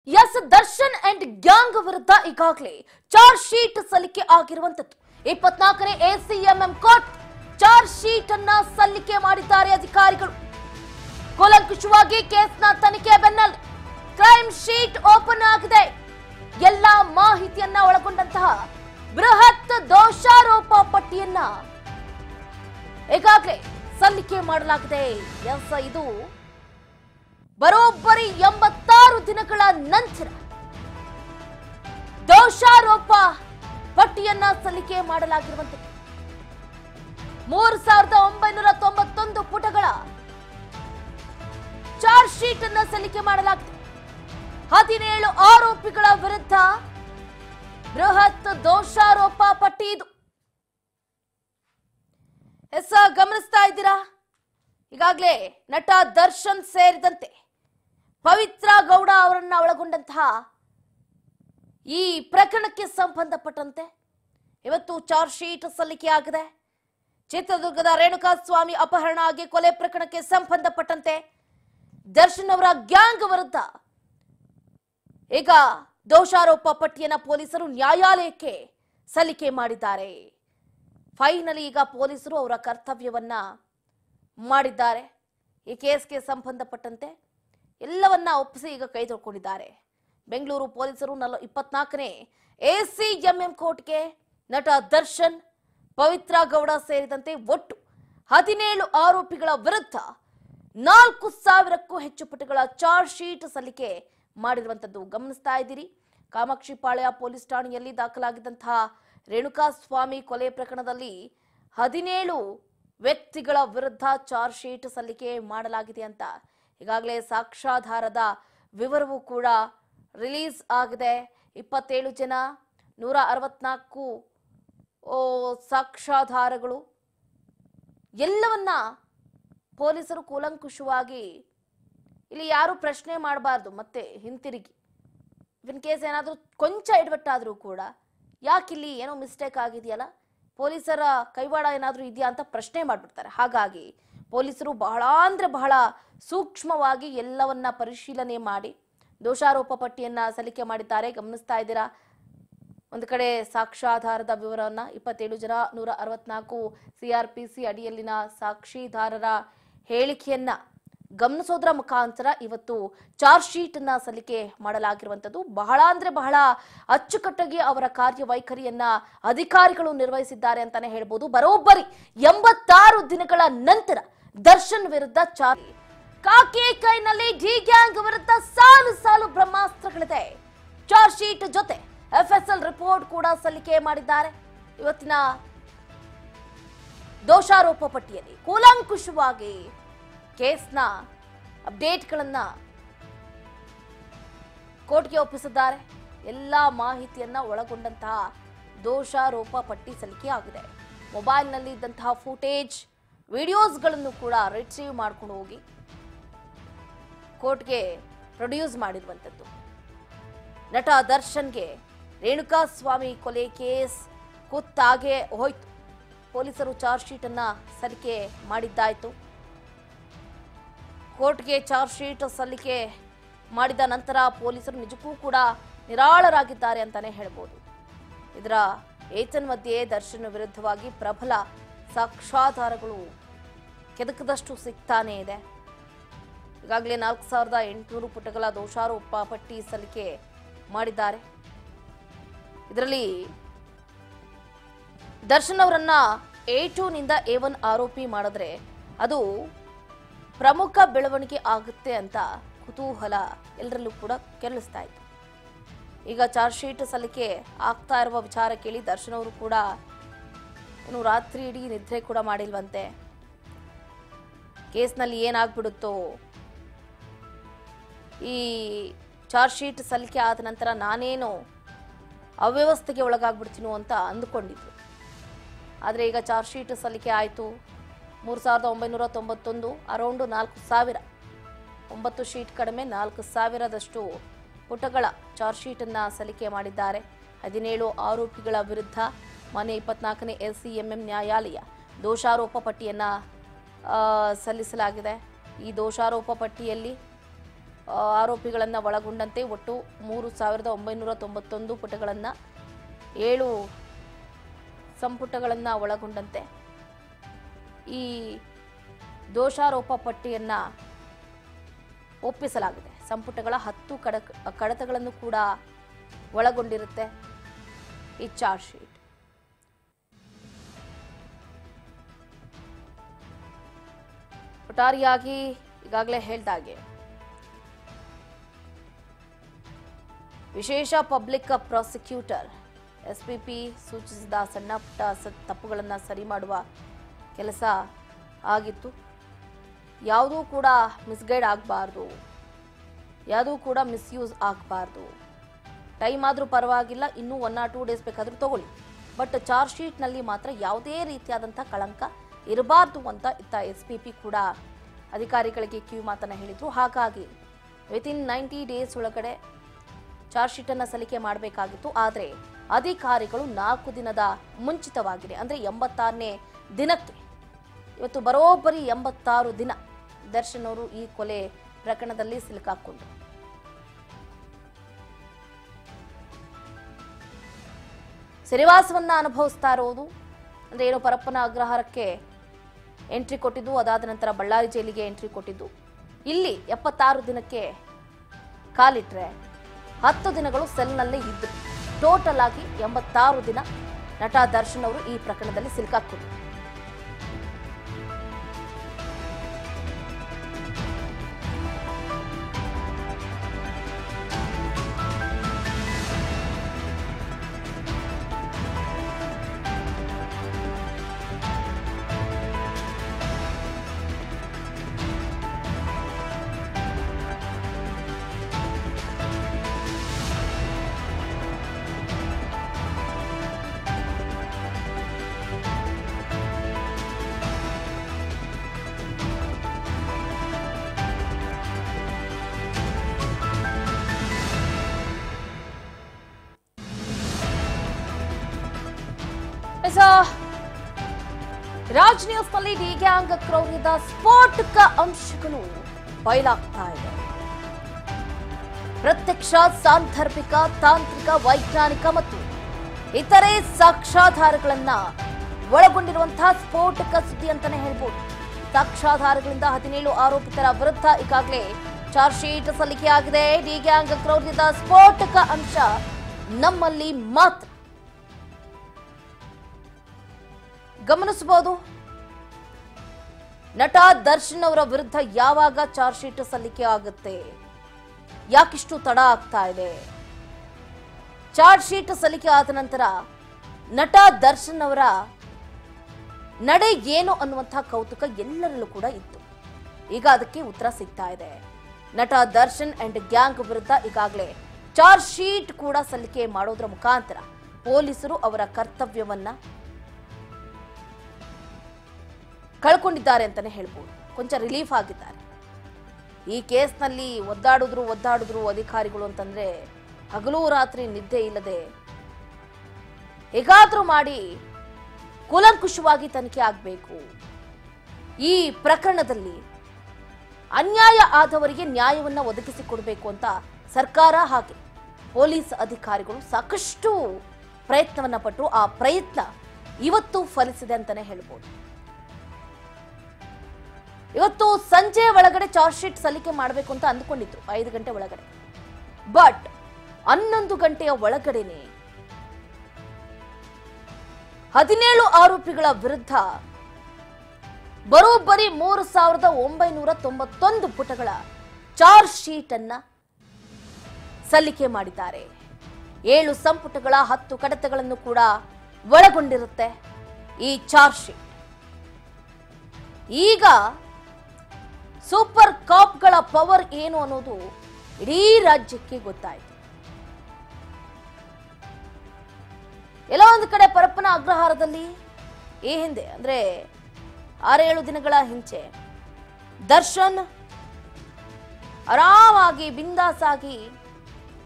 S Darshan and gang ವಿರುದ್ಧ ಈಗಾಗಲೇ charge sheet ಸಲ್ಲಿಕೆ ಆಗಿರುವಂತದ್ದು 24ನೇ ಎಸಿಎಂಎಂ ಕೋರ್ಟ್ ಚಾರ್ಜ್ ಶೀಟ್ ಅನ್ನ ಸಲ್ಲಿಕೆ ಮಾಡಿದ್ದಾರೆ ಅಧಿಕಾರಿಗಳು. ಕೂಲಂಕುಷವಾಗಿ ಕೇಸ್ನ ತನಿಖೆ ಬೆನ್ನಲ್ಲೇ ಕ್ರೈಮ್ ಶೀಟ್ ಓಪನ್ ಆಗಿದೆ. ಎಲ್ಲಾ ಮಾಹಿತಿಯನ್ನ ಒಳಗೊಂಡಂತಹ ಬೃಹತ್ ದೋಷಾರೋಪ ಪಟ್ಟಿಯನ್ನ ಈಗಾಗಲೇ ಸಲ್ಲಿಕೆ ಮಾಡಲಾಗಿದೆ. ಎಸ್ ಇದು ಬರೋಬ್ಬರಿ 86 ದಿನಗಳ ನಂತರ ದೋಷಾರೋಪ ಪಟ್ಟಿಯನ್ನ ಸಲ್ಲಿಕೆ ಮಾಡಲಾಗಿರುವಂತದ್ದು. 3991 ಪುಟಗಳ ಚಾರ್ಜ್ ಶೀಟ್ ಅನ್ನ ಸಲ್ಲಿಕೆ ಮಾಡಲಾಗಿದೆ. 17 ಆರೋಪಿಗಳ ವಿರುದ್ಧ ಬೃಹತ್ ದೋಷಾರೋಪ ಪಟ್ಟಿ ಇದು. ಗಮನಿಸ್ತಾ ಇದ್ದೀರಾ, ಈಗಾಗಲೇ ನಟ ದರ್ಶನ್ ಸೇರಿದಂತೆ ಪವಿತ್ರ ಗೌಡ ಅವರನ್ನ ಒಳಗೊಂಡಂತಹ ಈ ಪ್ರಕರಣಕ್ಕೆ ಸಂಬಂಧಪಟ್ಟಂತೆ ಇವತ್ತು ಚಾರ್ಜ್ ಶೀಟ್ ಸಲ್ಲಿಕೆ ಆಗಿದೆ. ಚಿತ್ರದುರ್ಗದ ರೇಣುಕಾಸ್ವಾಮಿ ಅಪಹರಣ ಹಾಗೆ ಕೊಲೆ ಪ್ರಕರಣಕ್ಕೆ ಸಂಬಂಧಪಟ್ಟಂತೆ ದರ್ಶನ್ ಅವರ ಗ್ಯಾಂಗ್ ವಿರುದ್ಧ ಈಗ ದೋಷಾರೋಪ ಪಟ್ಟಿಯನ್ನ ಪೊಲೀಸರು ನ್ಯಾಯಾಲಯಕ್ಕೆ ಸಲ್ಲಿಕೆ ಮಾಡಿದ್ದಾರೆ. ಫೈನಲಿ ಈಗ ಪೊಲೀಸರು ಅವರ ಕರ್ತವ್ಯವನ್ನ ಮಾಡಿದ್ದಾರೆ. ಈ ಕೇಸ್ಗೆ ಸಂಬಂಧಪಟ್ಟಂತೆ ಎಲ್ಲವನ್ನ ಒಪ್ಪಿಸಿ ಈಗ ಕೈ ತೊಳ್ಕೊಂಡಿದ್ದಾರೆ. ಬೆಂಗಳೂರು ಪೊಲೀಸರು 24ನೇ ಎಸಿಎಂಎಂ ಕೋರ್ಟ್ಗೆ ನಟ ದರ್ಶನ್, ಪವಿತ್ರ ಗೌಡ ಸೇರಿದಂತೆ ಒಟ್ಟು 17 ಆರೋಪಿಗಳ ವಿರುದ್ಧ 4000ಕ್ಕೂ ಹೆಚ್ಚು ಪುಟಗಳ ಚಾರ್ಜ್ ಶೀಟ್ ಸಲ್ಲಿಕೆ ಮಾಡಿರುವಂತದ್ದು ಗಮನಿಸ್ತಾ ಇದ್ದೀರಿ. ಕಾಮಾಕ್ಷಿಪಾಳ್ಯ ಪೊಲೀಸ್ ಠಾಣೆಯಲ್ಲಿ ದಾಖಲಾಗಿದ್ದಂತಹ ರೇಣುಕಾಸ್ವಾಮಿ ಕೊಲೆ ಪ್ರಕರಣದಲ್ಲಿ 17 ವ್ಯಕ್ತಿಗಳ ವಿರುದ್ಧ ಚಾರ್ಜ್ ಶೀಟ್ ಸಲ್ಲಿಕೆ ಮಾಡಲಾಗಿದೆ ಅಂತ ಈಗಾಗಲೇ ಸಾಕ್ಷ್ಯಾಧಾರದ ವಿವರವೂ ಕೂಡ ರಿಲೀಸ್ ಆಗಿದೆ. 27 ಜನ, 164 ಸಾಕ್ಷ್ಯಾಧಾರಗಳು ಎಲ್ಲವನ್ನ ಪೊಲೀಸರು ಕೂಲಂಕುಷವಾಗಿ ಇಲ್ಲಿ ಯಾರು ಪ್ರಶ್ನೆ ಮಾಡಬಾರ್ದು. ಮತ್ತೆ ಹಿಂತಿರುಗಿ ಇನ್ ಕೇಸ್ ಏನಾದರೂ ಕೊಂಚ ಎಡವಟ್ಟಾದರೂ ಕೂಡ ಯಾಕಿಲ್ಲಿ ಏನೋ ಮಿಸ್ಟೇಕ್ ಆಗಿದೆಯಲ್ಲ, ಪೊಲೀಸರ ಕೈವಾಡ ಏನಾದರೂ ಇದೆಯಾ ಅಂತ ಪ್ರಶ್ನೆ ಮಾಡಿಬಿಡ್ತಾರೆ. ಹಾಗಾಗಿ ಪೊಲೀಸರು ಬಹಳ ಸೂಕ್ಷ್ಮವಾಗಿ ಎಲ್ಲವನ್ನ ಪರಿಶೀಲನೆ ಮಾಡಿ ದೋಷಾರೋಪ ಪಟ್ಟಿಯನ್ನ ಸಲ್ಲಿಕೆ ಮಾಡಿದ್ದಾರೆ. ಗಮನಿಸ್ತಾ ಇದ್ದೀರಾ, ಒಂದು ಕಡೆ ಸಾಕ್ಷ್ಯಾಧಾರದ ವಿವರವನ್ನ 27 ಜನ, 164 ಸಿಆರ್ಪಿಸಿ ಅಡಿಯಲ್ಲಿನ ಸಾಕ್ಷಿದಾರರ ಹೇಳಿಕೆಯನ್ನ ಗಮನಿಸೋದ್ರ ಮುಖಾಂತರ ಇವತ್ತು ಚಾರ್ಜ್ ಶೀಟ್ ಅನ್ನ ಸಲ್ಲಿಕೆ ಮಾಡಲಾಗಿರುವಂತದ್ದು. ಬಹಳ ಅಚ್ಚುಕಟ್ಟಾಗಿ ಅವರ ಕಾರ್ಯವೈಖರಿಯನ್ನ ಅಧಿಕಾರಿಗಳು ನಿರ್ವಹಿಸಿದ್ದಾರೆ ಅಂತಾನೆ ಹೇಳ್ಬೋದು. ಬರೋಬ್ಬರಿ 86 ದಿನಗಳ ನಂತರ ದರ್ಶನ್ ವಿರುದ್ಧ ಚಾರ್ಜ್. ಕಾಕಿ ಕೈನಲ್ಲಿ ಡಿ ಗ್ಯಾಂಗ್ ವಿರುದ್ಧ ಸಾಲು ಬ್ರಹ್ಮಾಸ್ತ್ರಗಳಿದೆ. ಚಾರ್ಜ್ ಶೀಟ್ ಜೊತೆ ಎಫ್ಎಸ್ಎಲ್ ರಿಪೋರ್ಟ್ ಕೂಡ ಸಲ್ಲಿಕೆ ಮಾಡಿದ್ದಾರೆ. ಇವತ್ತಿನ ದೋಷಾರೋಪ ಪಟ್ಟಿಯಲ್ಲಿ ಕೂಲಂಕುಷವಾಗಿ ಕೇಸ್ನ ಅಪ್ಡೇಟ್ಗಳನ್ನ ಕೋರ್ಟ್ಗೆ ಒಪ್ಪಿಸಿದ್ದಾರೆ. ಎಲ್ಲಾ ಮಾಹಿತಿಯನ್ನ ಒಳಗೊಂಡಂತಹ ದೋಷಾರೋಪ ಪಟ್ಟಿ ಸಲ್ಲಿಕೆ ಆಗಿದೆ. ಮೊಬೈಲ್ನಲ್ಲಿ ಇದ್ದಂತಹ ಫುಟೇಜ್, ವಿಡಿಯೋಸ್ಗಳನ್ನು ಕೂಡ ರಿಟ್ರೀವ್ ಮಾಡ್ಕೊಂಡು ಹೋಗಿ ಕೋರ್ಟ್ಗೆ ಪ್ರೊಡ್ಯೂಸ್ ಮಾಡಿರುವಂಥದ್ದು. ನಟ ದರ್ಶನ್ಗೆ ರೇಣುಕಾಸ್ವಾಮಿ ಕೊಲೆ ಕೇಸ್ ಕುತ್ತಾಗೆ ಹೋಯ್ತು. ಪೊಲೀಸರು ಚಾರ್ಜ್ ಶೀಟ್ ಅನ್ನ ಸಲ್ಲಿಕೆ ಮಾಡಿದ್ದಾಯ್ತು. ಕೋರ್ಟ್ಗೆ ಚಾರ್ಜ್ ಶೀಟ್ ಸಲ್ಲಿಕೆ ಮಾಡಿದ ನಂತರ ಪೊಲೀಸರು ನಿಜಕ್ಕೂ ಕೂಡ ನಿರಾಳರಾಗಿದ್ದಾರೆ ಅಂತಾನೆ ಹೇಳ್ಬೋದು. ಇದರ ಏತನ್ಮಧ್ಯೆ ದರ್ಶನ್ ವಿರುದ್ಧವಾಗಿ ಪ್ರಬಲ ಸಾಕ್ಷ್ಯಾಧಾರಗಳು ಕೆದಕದಷ್ಟು ಸಿಗ್ತಾನೆ ಇದೆ. ಈಗಾಗಲೇ 4800 ಪುಟಗಳ ದೋಷಾರೋಪ ಪಟ್ಟಿ ಸಲ್ಲಿಕೆ ಮಾಡಿದ್ದಾರೆ. ಇದರಲ್ಲಿ ದರ್ಶನ್ ಅವರನ್ನ A2 ನಿಂದ A1 ಆರೋಪಿ ಮಾಡಿದ್ರೆ ಅದು ಪ್ರಮುಖ ಬೆಳವಣಿಗೆ ಆಗುತ್ತೆ ಅಂತ ಕುತೂಹಲ ಎಲ್ಲರಲ್ಲೂ ಕೂಡ ಕೆರಳಿಸ್ತಾ ಇತ್ತು. ಈಗ ಚಾರ್ಜ್ ಶೀಟ್ ಸಲ್ಲಿಕೆ ಆಗ್ತಾ ಇರುವ ವಿಚಾರ ಕೇಳಿ ದರ್ಶನ್ ಅವರು ಕೂಡ ಇನ್ನು ರಾತ್ರಿ ಇಡೀ ನಿದ್ರೆ ಕೂಡ ಮಾಡಿಲ್ವಂತೆ. ಕೇಸ್ನಲ್ಲಿ ಏನಾಗ್ಬಿಡುತ್ತೋ, ಈ ಚಾರ್ಜ್ ಶೀಟ್ ಸಲ್ಲಿಕೆ ಆದ ನಂತರ ನಾನೇನು ಅವ್ಯವಸ್ಥೆಗೆ ಒಳಗಾಗ್ಬಿಡ್ತೀನೋ ಅಂತ ಅಂದುಕೊಂಡಿದ್ರು. ಆದರೆ ಈಗ ಚಾರ್ಜ್ ಶೀಟ್ ಸಲ್ಲಿಕೆ ಆಯಿತು. 3991 ಅರೌಂಡ್ 4000, 9 ಶೀಟ್ ಕಡಿಮೆ 4000ದಷ್ಟು ಪುಟಗಳ ಚಾರ್ಜ್ ಶೀಟ್ ಅನ್ನ ಸಲ್ಲಿಕೆ ಮಾಡಿದ್ದಾರೆ. 17 ಆರೋಪಿಗಳ ವಿರುದ್ಧ ಮೊನ್ನೆ 24ನೇ ಎಸಿಎಂಎಂ ನ್ಯಾಯಾಲಯ ದೋಷಾರೋಪ ಪಟ್ಟಿಯನ್ನ ಸಲ್ಲಿಸಲಾಗಿದೆ. ಈ ದೋಷಾರೋಪ ಪಟ್ಟಿಯಲ್ಲಿ ಆರೋಪಿಗಳನ್ನು ಒಳಗೊಂಡಂತೆ ಒಟ್ಟು 3,991 ಪುಟಗಳನ್ನು 7 ಸಂಪುಟಗಳನ್ನು ಒಳಗೊಂಡಂತೆ ಈ ದೋಷಾರೋಪ ಪಟ್ಟಿಯನ್ನು ಒಪ್ಪಿಸಲಾಗಿದೆ. ಸಂಪುಟಗಳ 10 ಕಡತಗಳನ್ನು ಕೂಡ ಒಳಗೊಂಡಿರುತ್ತೆ ಈ ಚಾರ್ಜ್ ಶೀಟ್. ಒಟ್ಟಾರೆಯಾಗಿ ಈಗಾಗಲೇ ಹೇಳ್ದಾಗೆ ವಿಶೇಷ ಪಬ್ಲಿಕ್ ಪ್ರಾಸಿಕ್ಯೂಟರ್ ಎಸ್ಪಿಪಿ ಸೂಚಿಸಿದ ಸಣ್ಣ ಪುಟ್ಟ ತಪ್ಪುಗಳನ್ನು ಸರಿ ಮಾಡುವ ಕೆಲಸ ಆಗಿತ್ತು. ಯಾವುದೂ ಕೂಡ ಮಿಸ್ಗೈಡ್ ಆಗಬಾರ್ದು, ಯಾವುದೂ ಕೂಡ ಮಿಸ್ಯೂಸ್ ಆಗಬಾರ್ದು. ಟೈಮ್ ಆದರೂ ಪರವಾಗಿಲ್ಲ, ಇನ್ನೂ 1 or 2 ಡೇಸ್ ಬೇಕಾದರೂ ತಗೊಳ್ಳಿ, ಬಟ್ ಚಾರ್ಜ್ ಶೀಟ್ನಲ್ಲಿ ಮಾತ್ರ ಯಾವುದೇ ರೀತಿಯಾದಂಥ ಕಳಂಕ ಇರಬಾರ್ದು ಅಂತ ಇತ್ತ ಎಸ್ಪಿಪಿ ಕೂಡ ಅಧಿಕಾರಿಗಳಿಗೆ ಕಿವಿ ಮಾತನ್ನು ಹೇಳಿದ್ರು. ಹಾಗಾಗಿ ವಿತಿನ್ 90 ಡೇಸ್ ಒಳಗಡೆ ಚಾರ್ಜ್ ಶೀಟನ್ನು ಸಲ್ಲಿಕೆ ಮಾಡಬೇಕಾಗಿತ್ತು. ಆದರೆ ಅಧಿಕಾರಿಗಳು 4 ದಿನದ ಮುಂಚಿತವಾಗಿದೆ, ಅಂದರೆ 86ನೇ ದಿನಕ್ಕೆ ಇವತ್ತು ಬರೋಬ್ಬರಿ 86 ದಿನ ದರ್ಶನ್ ಅವರು ಈ ಕೊಲೆ ಪ್ರಕರಣದಲ್ಲಿ ಸಿಲುಕಾಕೊಂಡ್ರು. ಸೆರೆವಾಸವನ್ನ ಅನುಭವಿಸ್ತಾ ಇರೋದು ಅಂದ್ರೆ ಏನೋ ಪರಪ್ಪನ ಅಗ್ರಹಾರಕ್ಕೆ ಎಂಟ್ರಿ ಕೊಟ್ಟಿದ್ದು, ಅದಾದ ನಂತರ ಬಳ್ಳಾರಿ ಜೈಲಿಗೆ ಎಂಟ್ರಿ ಕೊಟ್ಟಿದ್ದು, ಇಲ್ಲಿ 76 ದಿನಕ್ಕೆ ಕಾಲಿಟ್ರೆ 10 ದಿನಗಳು ಸೆಲ್ನಲ್ಲೇ ಇದ್ರು. ಟೋಟಲ್ ಆಗಿ 86 ದಿನ ನಟ ದರ್ಶನ್ ಅವರು ಈ ಪ್ರಕರಣದಲ್ಲಿ ಸಿಲುಕಾಕೊಂಡ್ರು. ರಾಜ್ ನ್ಯೂಸ್ನಲ್ಲಿ ಡಿ ಗ್ಯಾಂಗ್ ಕ್ರೌರ್ಯದ ಸ್ಫೋಟಕ ಅಂಶಗಳು ಬಯಲಾಗ್ತಾ ಇದೆ. ಪ್ರತ್ಯಕ್ಷ, ಸಾಂದರ್ಭಿಕ, ತಾಂತ್ರಿಕ, ವೈಜ್ಞಾನಿಕ ಮತ್ತು ಇತರೆ ಸಾಕ್ಷ್ಯಾಧಾರಗಳನ್ನ ಒಳಗೊಂಡಿರುವಂತಹ ಸ್ಫೋಟಕ ಸುದ್ದಿ ಅಂತಾನೆ ಹೇಳ್ಬೋದು. ಸಾಕ್ಷ್ಯಾಧಾರಗಳಿಂದ 17 ಆರೋಪಿತರ ವಿರುದ್ಧ ಈಗಾಗಲೇ ಚಾರ್ಜ್ ಶೀಟ್ ಸಲ್ಲಿಕೆಯಾಗಿದೆ. ಡಿ ಗ್ಯಾಂಗ್ ಕ್ರೌರ್ಯದ ಸ್ಫೋಟಕ ಅಂಶ ನಮ್ಮಲ್ಲಿ ಮಾತ್ರ. ಗಮನಿಸಬಹುದು, ನಟ ದರ್ಶನ್ ಅವರ ವಿರುದ್ಧ ಯಾವಾಗ ಚಾರ್ಜ್ ಶೀಟ್ ಸಲ್ಲಿಕೆ ಆಗುತ್ತೆ, ಯಾಕಿಷ್ಟು ತಡ ಆಗ್ತಾ ಇದೆ? ಚಾರ್ಜ್ ಶೀಟ್ ಸಲ್ಲಿಕೆ ಆದ ನಂತರ ನಟ ದರ್ಶನ್ ಅವರ ನಡೆ ಏನು ಅನ್ನುವಂತಹ ಕೌತುಕ ಎಲ್ಲರಲ್ಲೂ ಕೂಡ ಇತ್ತು. ಈಗ ಅದಕ್ಕೆ ಉತ್ತರ ಸಿಗ್ತಾ ಇದೆ. ನಟ ದರ್ಶನ್ ಅಂಡ್ ಗ್ಯಾಂಗ್ ವಿರುದ್ಧ ಈಗಾಗಲೇ ಚಾರ್ಜ್ ಶೀಟ್ ಕೂಡ ಸಲ್ಲಿಕೆ ಮಾಡೋದ್ರ ಮುಖಾಂತರ ಪೊಲೀಸರು ಅವರ ಕರ್ತವ್ಯವನ್ನ ಕಳ್ಕೊಂಡಿದ್ದಾರೆ ಅಂತಾನೆ ಹೇಳ್ಬೋದು. ಕೊಂಚ ರಿಲೀಫ್ ಆಗಿದ್ದಾರೆ. ಈ ಕೇಸ್ನಲ್ಲಿ ಒದ್ದಾಡಿದ್ರು ಅಧಿಕಾರಿಗಳು ಅಂತಂದ್ರೆ ಹಗಲು ರಾತ್ರಿ ನಿದ್ದೆ ಇಲ್ಲದೆ ಹೇಗಾದ್ರೂ ಮಾಡಿ ಕೂಲಂಕುಷವಾಗಿ ತನಿಖೆ ಆಗಬೇಕು. ಈ ಪ್ರಕರಣದಲ್ಲಿ ಅನ್ಯಾಯ ಆದವರಿಗೆ ನ್ಯಾಯವನ್ನ ಒದಗಿಸಿಕೊಡಬೇಕು ಅಂತ ಸರ್ಕಾರ ಹಾಗೆ ಪೊಲೀಸ್ ಅಧಿಕಾರಿಗಳು ಸಾಕಷ್ಟು ಪ್ರಯತ್ನವನ್ನ ಪಟ್ಟರು. ಆ ಪ್ರಯತ್ನ ಇವತ್ತು ಫಲಿಸಿದೆ ಅಂತಾನೆ ಹೇಳ್ಬೋದು. ಇವತ್ತು ಸಂಜೆ ಒಳಗಡೆ ಚಾರ್ಜ್ ಶೀಟ್ ಸಲ್ಲಿಕೆ ಮಾಡಬೇಕು ಅಂತ ಅಂದುಕೊಂಡಿದ್ರು 5 ಗಂಟೆ ಒಳಗಡೆ. ಬಟ್ 11 ಗಂಟೆಯ ಒಳಗಡೆನೆ 17 ಆರೋಪಿಗಳ ವಿರುದ್ಧ ಬರೋಬ್ಬರಿ 3,991 ಪುಟಗಳ ಚಾರ್ಜ್ ಶೀಟ್ ಅನ್ನ ಸಲ್ಲಿಕೆ ಮಾಡಿದ್ದಾರೆ. 7 ಸಂಪುಟಗಳ 10 ಕಡತಗಳನ್ನು ಕೂಡ ಒಳಗೊಂಡಿರುತ್ತೆ ಈ ಚಾರ್ಜ್ ಶೀಟ್. ಈಗ ಸೂಪರ್ ಕಾಪ್ಗಳ ಪವರ್ ಏನು ಅನ್ನೋದು ಇಡೀ ರಾಜ್ಯಕ್ಕೆ ಗೊತ್ತಾಯಿತು. ಎಲ್ಲ ಒಂದು ಕಡೆ ಪರಪ್ಪನ ಅಗ್ರಹಾರದಲ್ಲಿ ಈ ಹಿಂದೆ ಅಂದ್ರೆ 6-7 ದಿನಗಳ ಹಿಂಚೆ ದರ್ಶನ್ ಆರಾಮಾಗಿ ಬಿಂದಾಸ್ ಆಗಿ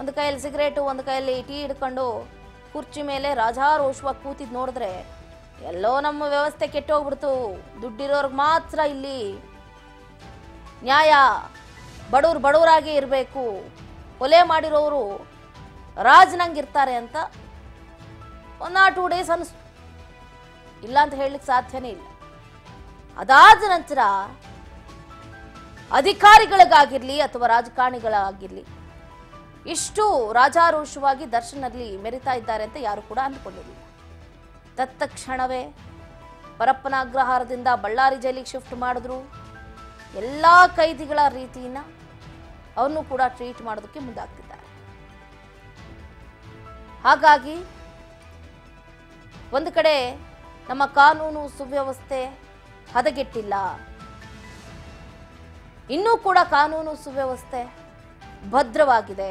ಒಂದು ಕೈಯಲ್ಲಿ ಸಿಗರೇಟು ಒಂದು ಕೈಯಲ್ಲಿ ಟೀ ಹಿಡ್ಕೊಂಡು ಕುರ್ಚಿ ಮೇಲೆ ರಾಜಾರೋಷವಾಗಿ ಕೂತಿದ್ ನೋಡಿದ್ರೆ ಎಲ್ಲೋ ನಮ್ಮ ವ್ಯವಸ್ಥೆ ಕೆಟ್ಟೋಗ್ಬಿಡ್ತು, ದುಡ್ಡಿರೋರ್ಗೆ ಮಾತ್ರ ಇಲ್ಲಿ ನ್ಯಾಯ, ಬಡವರಾಗೇ ಇರಬೇಕು, ಕೊಲೆ ಮಾಡಿರೋರು ರಾಜನಂಗಿರ್ತಾರೆ ಅಂತ 1 or 2 days ಅನಿಸ್ತು. ಇಲ್ಲ ಅಂತ ಹೇಳಲಿಕ್ಕೆ ಸಾಧ್ಯನೇ ಇಲ್ಲ. ಅದಾದ ನಂತರ ಅಧಿಕಾರಿಗಳಿಗಾಗಿರ್ಲಿ ಅಥವಾ ರಾಜಕಾರಣಿಗಳಾಗಿರ್ಲಿ ಇಷ್ಟು ರಾಜಾರೋಷವಾಗಿ ದರ್ಶನಲ್ಲಿ ಮೆರಿತಾ ಇದ್ದಾರೆ ಅಂತ ಯಾರು ಕೂಡ ಅಂದ್ಕೊಂಡಿರಲಿಲ್ಲ. ತತ್ಕ್ಷಣವೇ ಪರಪ್ಪನ ಅಗ್ರಹಾರದಿಂದ ಬಳ್ಳಾರಿ ಜೈಲಿಗೆ ಶಿಫ್ಟ್ ಮಾಡಿದ್ರು. ಎಲ್ಲಾ ಕೈದಿಗಳ ರೀತಿಯನ್ನ ಅವನು ಕೂಡ ಟ್ರೀಟ್ ಮಾಡೋದಕ್ಕೆ ಮುಂದಾಗ್ತಿದ್ದಾರೆ. ಹಾಗಾಗಿ ಒಂದು ಕಡೆ ನಮ್ಮ ಕಾನೂನು ಸುವ್ಯವಸ್ಥೆ ಹದಗೆಟ್ಟಿಲ್ಲ, ಇನ್ನೂ ಕೂಡ ಕಾನೂನು ಸುವ್ಯವಸ್ಥೆ ಭದ್ರವಾಗಿದೆ.